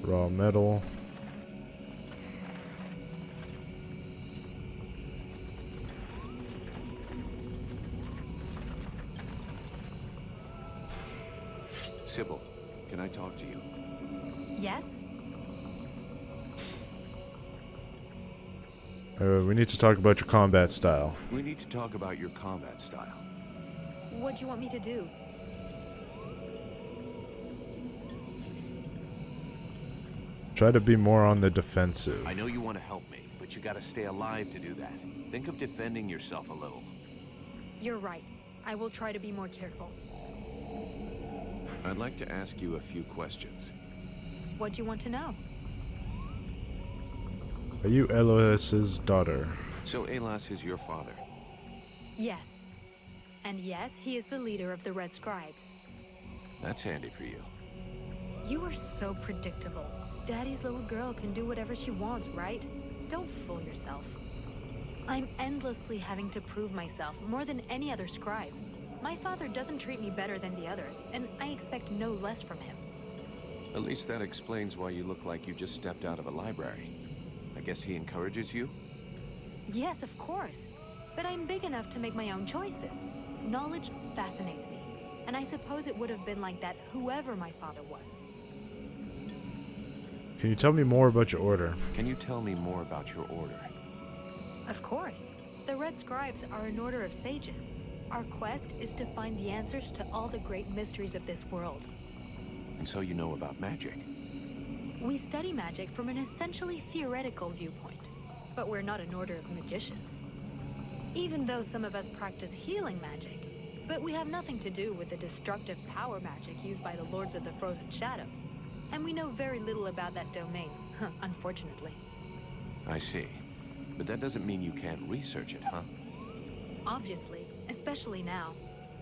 Raw metal. Sybil, can I talk to you? Yes? We need to talk about your combat style. We need to talk about your combat style. What do you want me to do? Try to be more on the defensive. I know you want to help me, but you gotta stay alive to do that. Think of defending yourself a little. You're right. I will try to be more careful. I'd like to ask you a few questions. What do you want to know? Are you Elois's daughter? So Alas is your father. Yes. And yes, he is the leader of the Red Scribes. That's handy for you. You are so predictable. Daddy's little girl can do whatever she wants, right? Don't fool yourself. I'm endlessly having to prove myself more than any other scribe. My father doesn't treat me better than the others, and I expect no less from him. At least that explains why you look like you just stepped out of a library. I guess he encourages you? Yes, of course. But I'm big enough to make my own choices. Knowledge fascinates me, and I suppose it would have been like that whoever my father was. Can you tell me more about your order? Can you tell me more about your order? Of course. The Red Scribes are an order of sages. Our quest is to find the answers to all the great mysteries of this world. And so you know about magic. We study magic from an essentially theoretical viewpoint, but we're not an order of magicians. Even though some of us practice healing magic, but we have nothing to do with the destructive power magic used by the Lords of the Frozen Shadows. And we know very little about that domain, unfortunately. I see. But that doesn't mean you can't research it, huh? Obviously, especially now.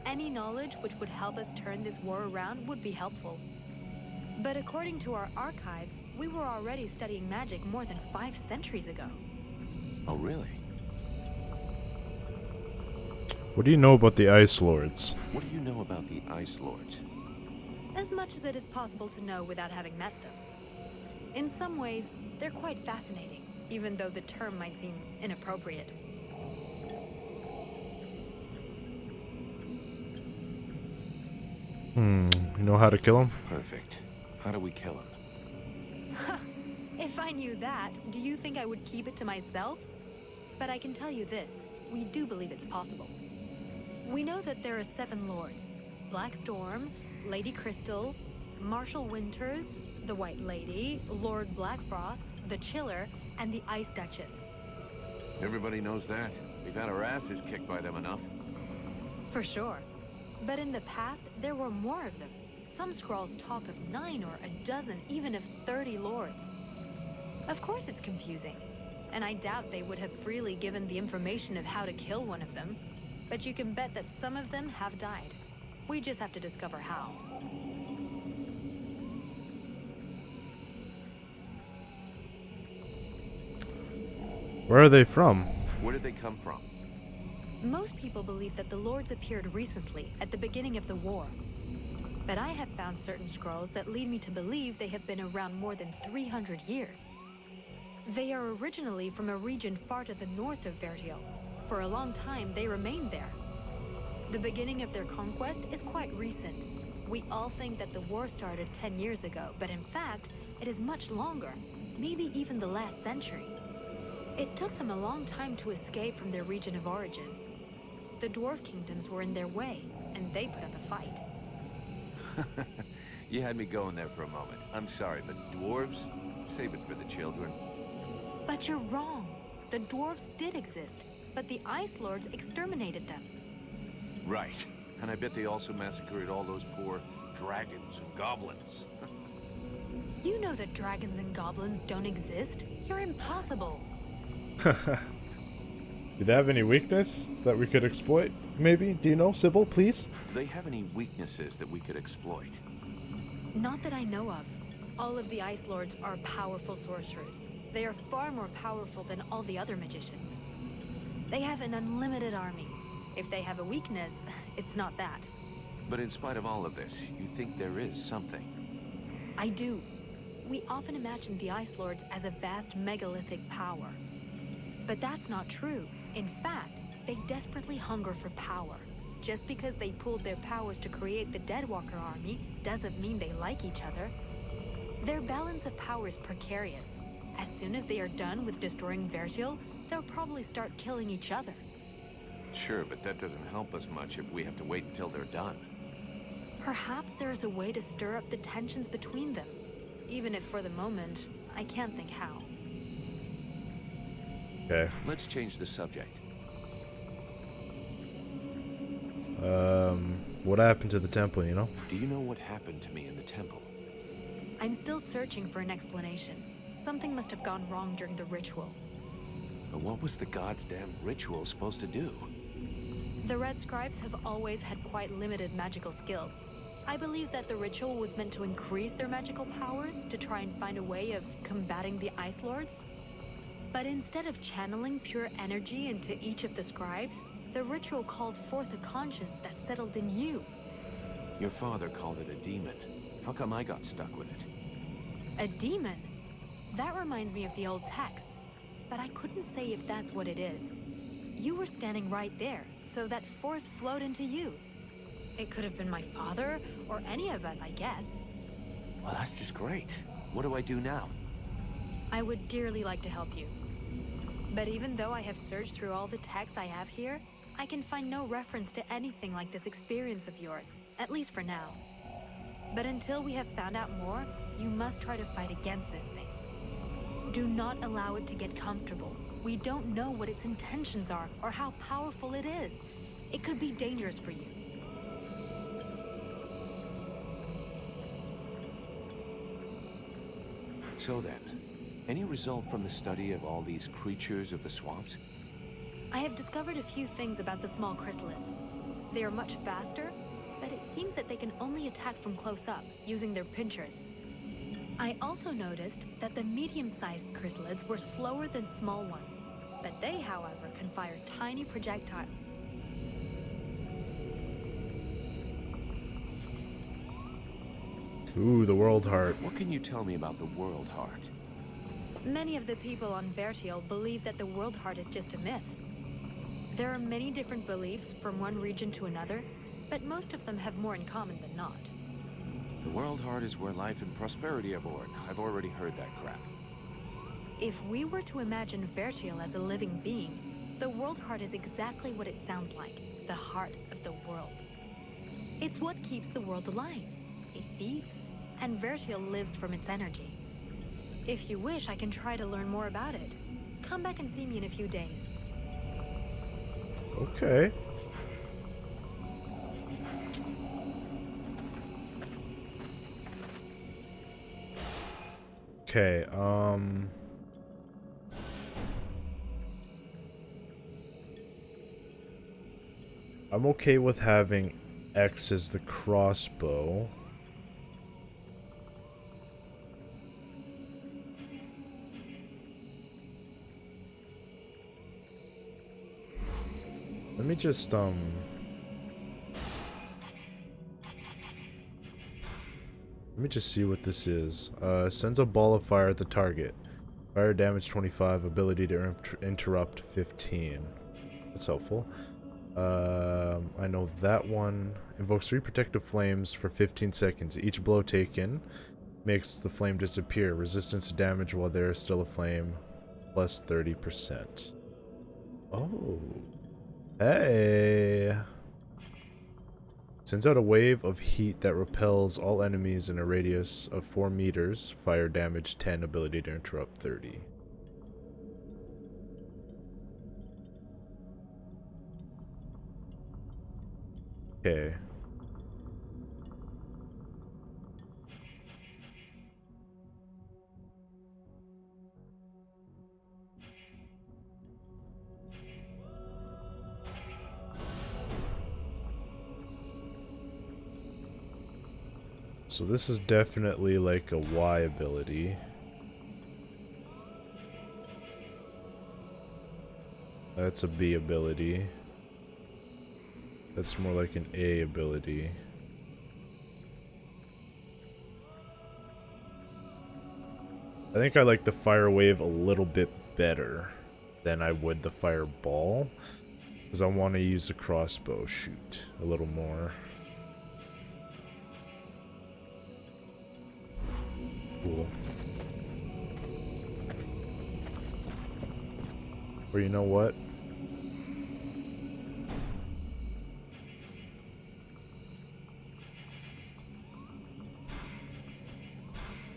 Any knowledge which would help us turn this war around would be helpful. But according to our archives, we were already studying magic more than 5 centuries ago. Oh, really? What do you know about the Ice Lords? What do you know about the Ice Lords? As much as it is possible to know without having met them. In some ways, they're quite fascinating, even though the term might seem inappropriate. You know how to kill them? Perfect. How do we kill him? If I knew that, do you think I would keep it to myself? But I can tell you this, we do believe it's possible. We know that there are 7 lords. Black Storm, Lady Crystal, Marshal Winters, the White Lady, Lord Blackfrost, the Chiller, and the Ice Duchess. Everybody knows that. We've had our asses kicked by them enough. For sure. But in the past, there were more of them. Some scrolls talk of 9 or a dozen, even of 30 lords. Of course it's confusing, and I doubt they would have freely given the information of how to kill one of them. But you can bet that some of them have died. We just have to discover how. Where are they from? Where did they come from? Most people believe that the lords appeared recently, at the beginning of the war. But I have found certain scrolls that lead me to believe they have been around more than 300 years. They are originally from a region far to the north of Vergil. For a long time, they remained there. The beginning of their conquest is quite recent. We all think that the war started 10 years ago, but in fact, it is much longer, maybe even the last century. It took them a long time to escape from their region of origin. The dwarf kingdoms were in their way, and they put up a fight. You had me going there for a moment. I'm sorry, but dwarves? Save it for the children. But you're wrong. The dwarves did exist, but the Ice Lords exterminated them. Right. And I bet they also massacred all those poor dragons and goblins. You know that dragons and goblins don't exist. You're impossible. Do they have any weakness that we could exploit? Maybe? Do you know, Sybil, please? Do they have any weaknesses that we could exploit? Not that I know of. All of the Ice Lords are powerful sorcerers. They are far more powerful than all the other magicians. They have an unlimited army. If they have a weakness, it's not that. But in spite of all of this, you think there is something? I do. We often imagine the Ice Lords as a vast megalithic power. But that's not true. In fact, they desperately hunger for power. Just because they pooled their powers to create the Deadwalker army doesn't mean they like each other. Their balance of power is precarious. As soon as they are done with destroying Vergil, they'll probably start killing each other. Sure, but that doesn't help us much if we have to wait until they're done. Perhaps there is a way to stir up the tensions between them. Even if for the moment, I can't think how. Okay. Let's change the subject. What happened to the temple, you know? Do you know what happened to me in the temple? I'm still searching for an explanation. Something must have gone wrong during the ritual. But what was the god's damn ritual supposed to do? The Red Scribes have always had quite limited magical skills. I believe that the ritual was meant to increase their magical powers to try and find a way of combating the Ice Lords. But instead of channeling pure energy into each of the scribes, the ritual called forth a conscience that settled in you. Your father called it a demon. How come I got stuck with it? A demon? That reminds me of the old texts, but I couldn't say if that's what it is. You were standing right there, so that force flowed into you. It could have been my father, or any of us, I guess. Well, that's just great. What do I do now? I would dearly like to help you. But even though I have searched through all the texts I have here, I can find no reference to anything like this experience of yours, at least for now. But until we have found out more, you must try to fight against this thing. Do not allow it to get comfortable. We don't know what its intentions are or how powerful it is. It could be dangerous for you. So then, any result from the study of all these creatures of the swamps? I have discovered a few things about the small chrysalids. They are much faster, but it seems that they can only attack from close up, using their pinchers. I also noticed that the medium-sized chrysalids were slower than small ones, but they, however, can fire tiny projectiles. Ooh, the World Heart. What can you tell me about the World Heart? Many of the people on Vertiel believe that the World Heart is just a myth. There are many different beliefs from one region to another, but most of them have more in common than not. The World Heart is where life and prosperity are born. I've already heard that crap. If we were to imagine Vertiel as a living being, the World Heart is exactly what it sounds like, the heart of the world. It's what keeps the world alive. It beats, and Vertiel lives from its energy. If you wish, I can try to learn more about it. Come back and see me in a few days. Okay. Okay, I'm okay with having X as the crossbow. Let me just, Let me just see what this is. Sends a ball of fire at the target. Fire damage 25, ability to interrupt 15. That's helpful. I know that one. Invokes 3 protective flames for 15 seconds. Each blow taken makes the flame disappear. Resistance to damage while there is still a flame. Plus 30%. Oh. Hey. Sends out a wave of heat that repels all enemies in a radius of 4 meters. Fire damage 10, ability to interrupt 30. Okay. So this is definitely like a Y ability. That's a B ability. That's more like an A ability. I think I like the fire wave a little bit better than I would the fireball, because I want to use the crossbow shoot a little more. Cool. Or you know what?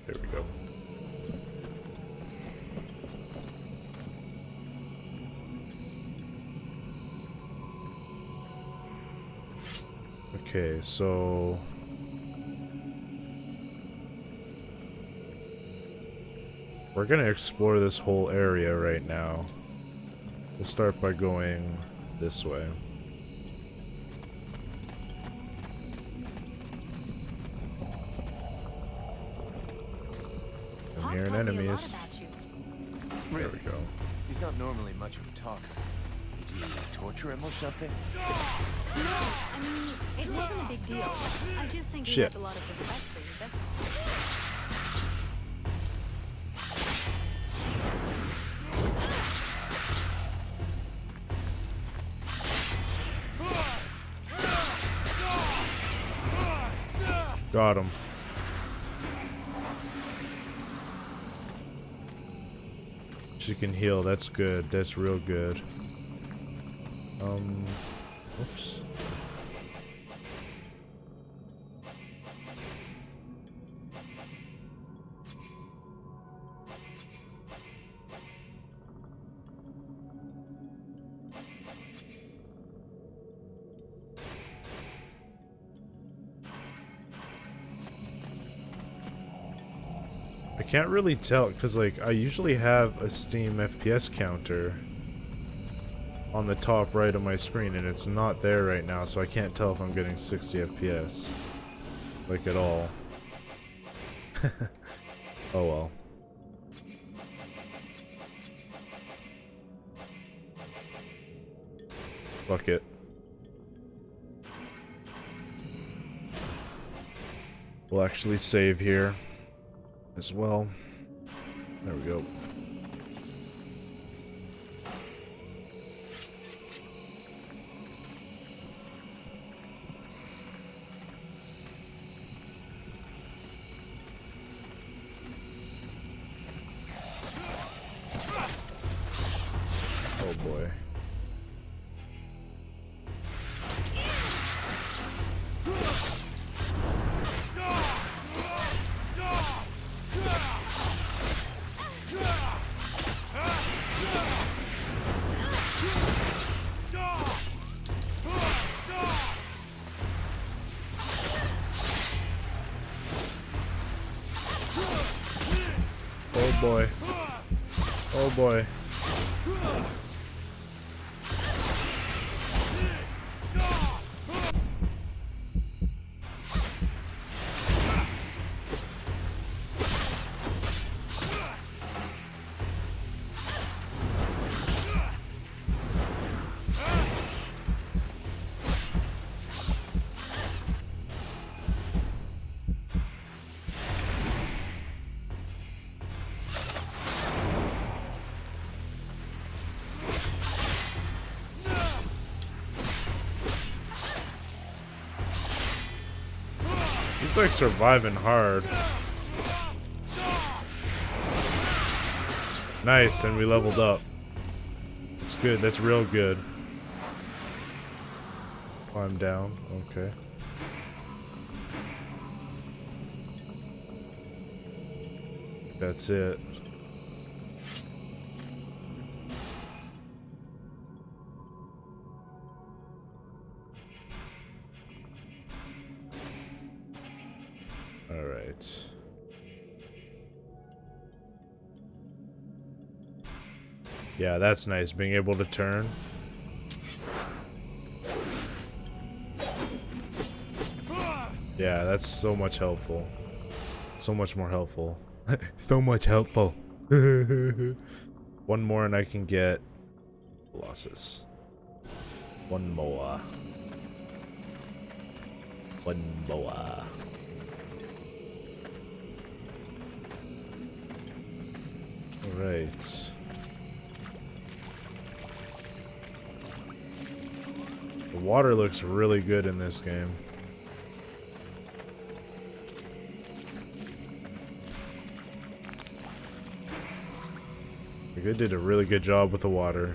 There we go. Okay, so we're gonna explore this whole area right now. We'll start by going this way. I'm hearing enemies. There we go. He's not normally much of a talker. Did you torture him or something? No, I mean, it wasn't a big deal. I just think he Shit. has a lot of respect for you, that's all. Got him. She can heal. That's good. That's real good. Oops. I can't really tell, because, like, I usually have a Steam FPS counter on the top right of my screen, and it's not there right now, so I can't tell if I'm getting 60 FPS. Like, at all. Oh well. Fuck it. We'll actually save here as well. There we go. Oh boy. Oh boy. Oh boy. He's like surviving hard. Nice, and we leveled up. That's good, that's real good. Climb down, okay. That's it. Alright. Yeah, that's nice, being able to turn. Yeah, that's so much helpful. So much more helpful. So much helpful. One more and I can get Colossus. One more. One more. Right. The water looks really good in this game. They did a really good job with the water.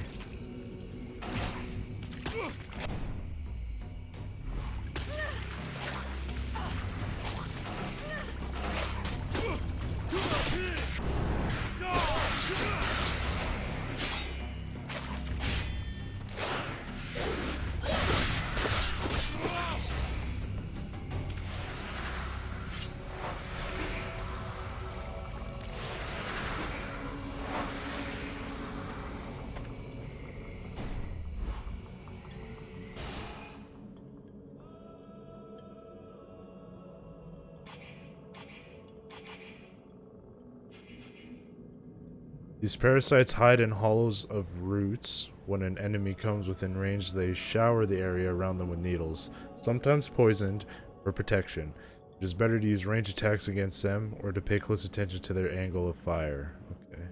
These parasites hide in hollows of roots. When an enemy comes within range, they shower the area around them with needles, sometimes poisoned, for protection. It is better to use range attacks against them, or to pay close attention to their angle of fire. Okay.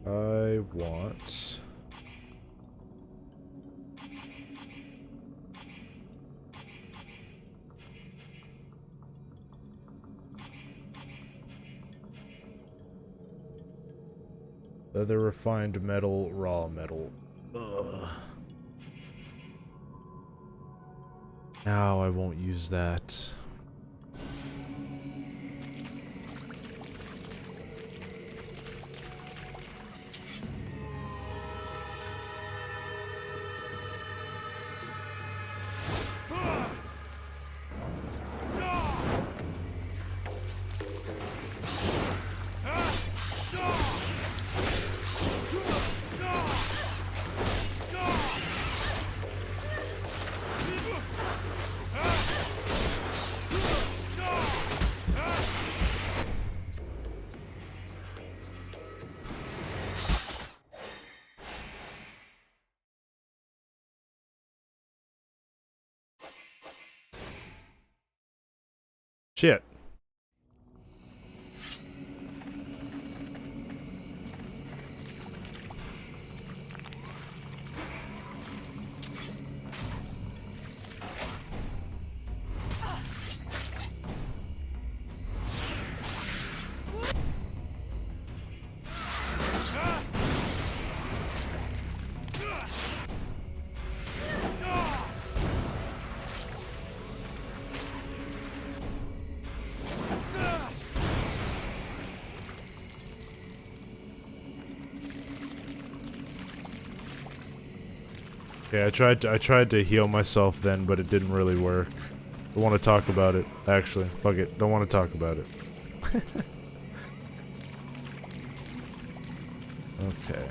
I want... leather, refined metal, raw metal. Ugh. Now I won't use that. Shit. Yeah, I tried to heal myself then, but it didn't really work. I want to talk about it, actually. Fuck it. Don't want to talk about it. Okay.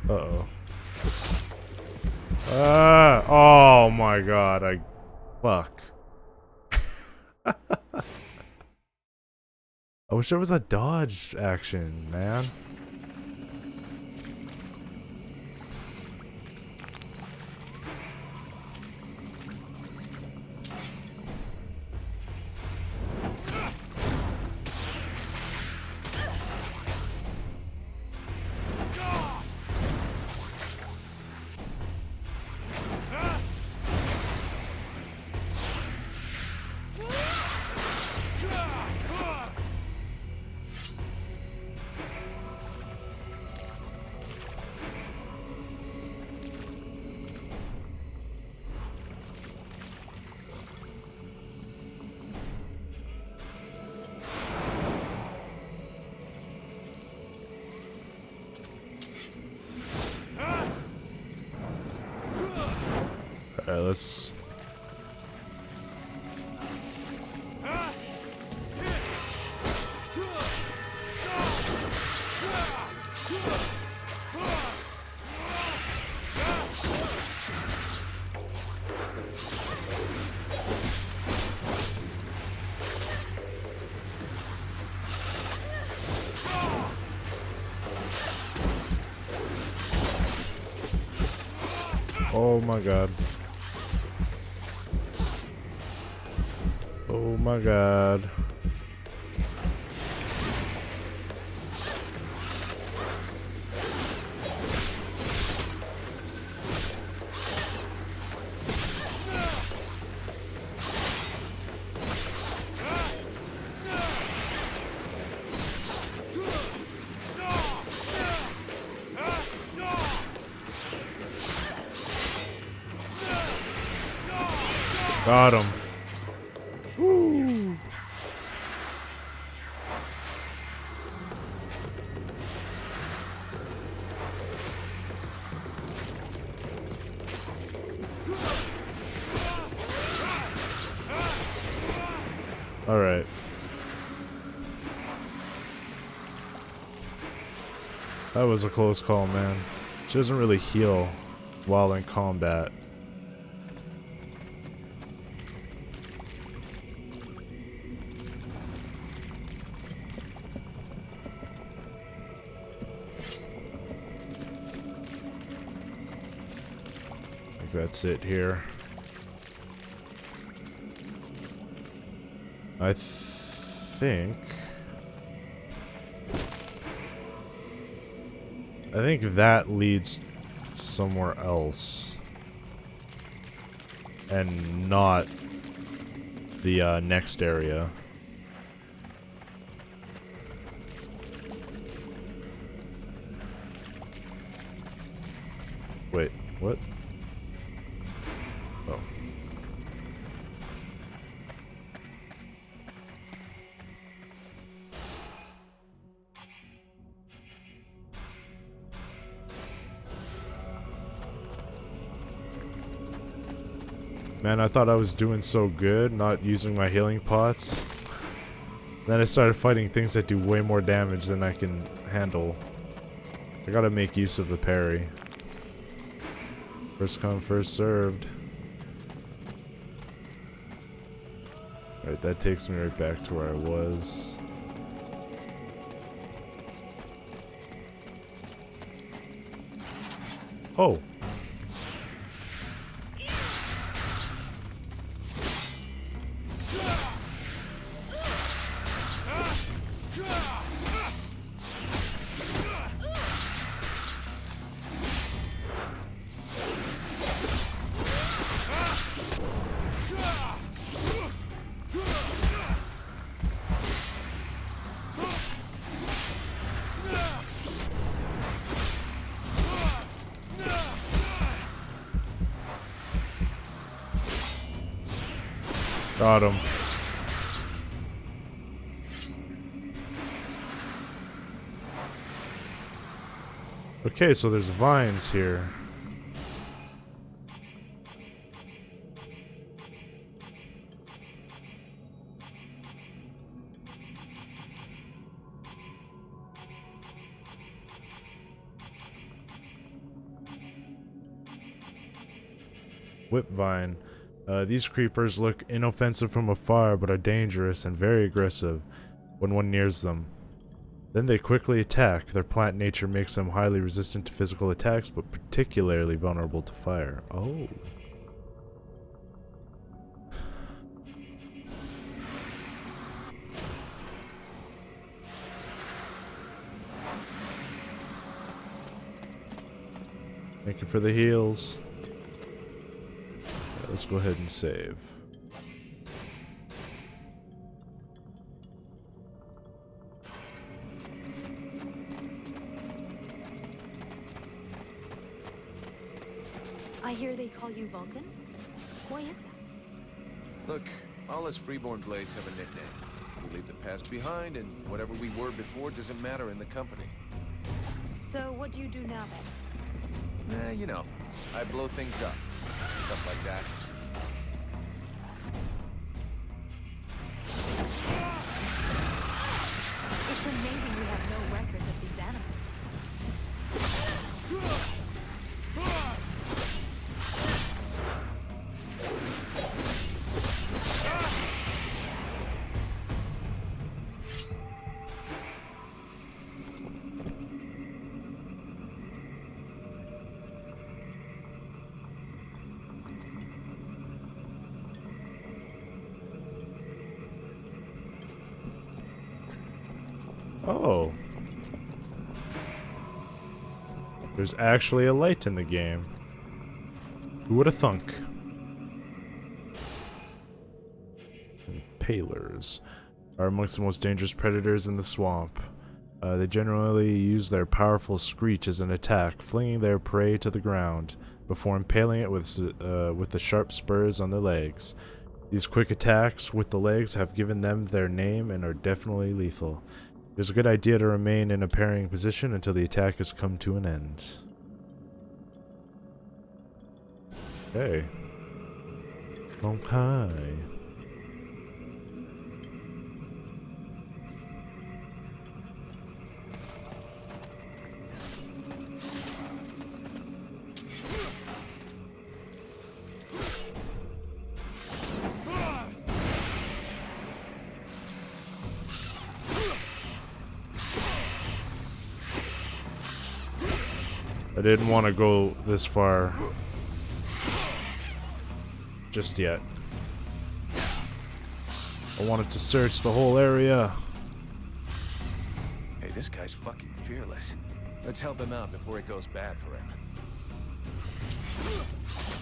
Uh-oh. Oh my god, fuck. I wish there was a dodge action, man. Alright, let's... Oh my god. Oh my god. Got him. Woo. All right. That was a close call, man. She doesn't really heal while in combat. That's it here. I think that leads somewhere else and not the next area. Wait, what? Oh. Man, I thought I was doing so good, not using my healing pots. Then I started fighting things that do way more damage than I can handle. I gotta make use of the parry. First come, first served. Alright, that takes me right back to where I was. Oh! Got him. Okay, so there's vines here. Whipvine. These creepers look inoffensive from afar, but are dangerous and very aggressive when one nears them. Then they quickly attack. Their plant nature makes them highly resistant to physical attacks, but particularly vulnerable to fire. Oh. Thank you for the heals. Let's go ahead and save. I hear they call you Vulcan? Why is that? Look, all us Freeborn Blades have a nickname. We leave the past behind, and whatever we were before doesn't matter in the company. So what do you do now then? You know, I blow things up. stuff like that. It's amazing we have no records of these animals. Oh. There's actually a light in the game. Who would have thunk? Impalers are amongst the most dangerous predators in the swamp. They generally use their powerful screech as an attack, flinging their prey to the ground before impaling it with the sharp spurs on their legs. These quick attacks with the legs have given them their name and are definitely lethal. It's a good idea to remain in a parrying position until the attack has come to an end. Okay. Okay. I didn't want to go this far just yet. I wanted to search the whole area. Hey, this guy's fucking fearless. Let's help him out before it goes bad for him.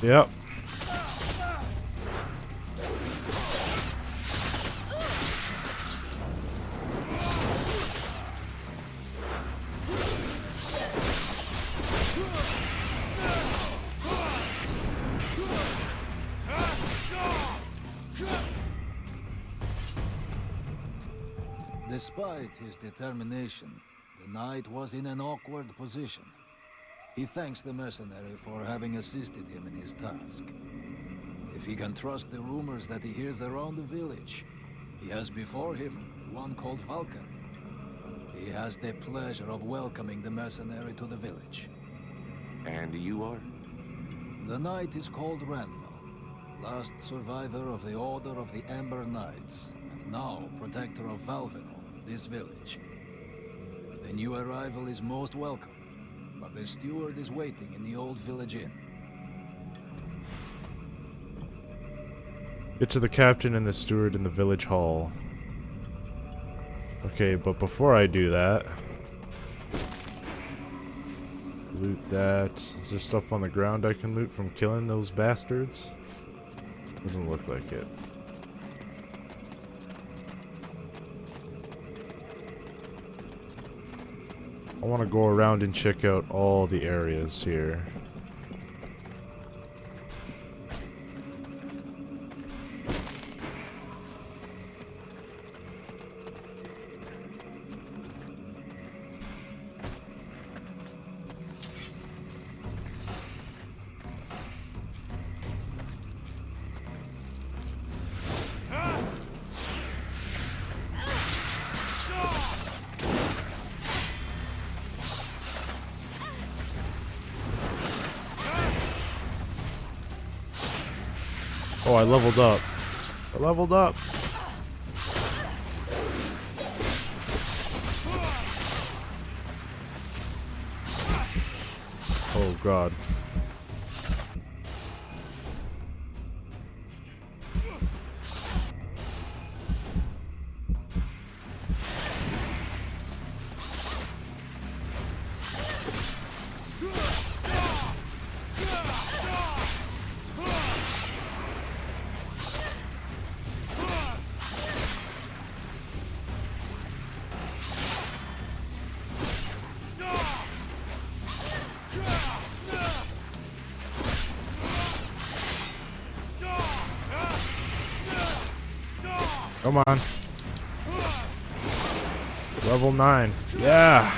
Yep. Despite his determination, the knight was in an awkward position. He thanks the mercenary for having assisted him in his task. If he can trust the rumors that he hears around the village, he has before him one called Vulcan. He has the pleasure of welcoming the mercenary to the village. And you are? The knight is called Randval, last survivor of the Order of the Amber Knights, and now protector of Valvenor, this village. The new arrival is most welcome, but the steward is waiting in the old village inn. Get to the captain and the steward in the village hall. Okay, but before I do that... Loot that. Is there stuff on the ground I can loot from killing those bastards? Doesn't look like it. I want to go around and check out all the areas here. Oh, I leveled up. I leveled up. Oh, God. Come on. Level 9. Yeah.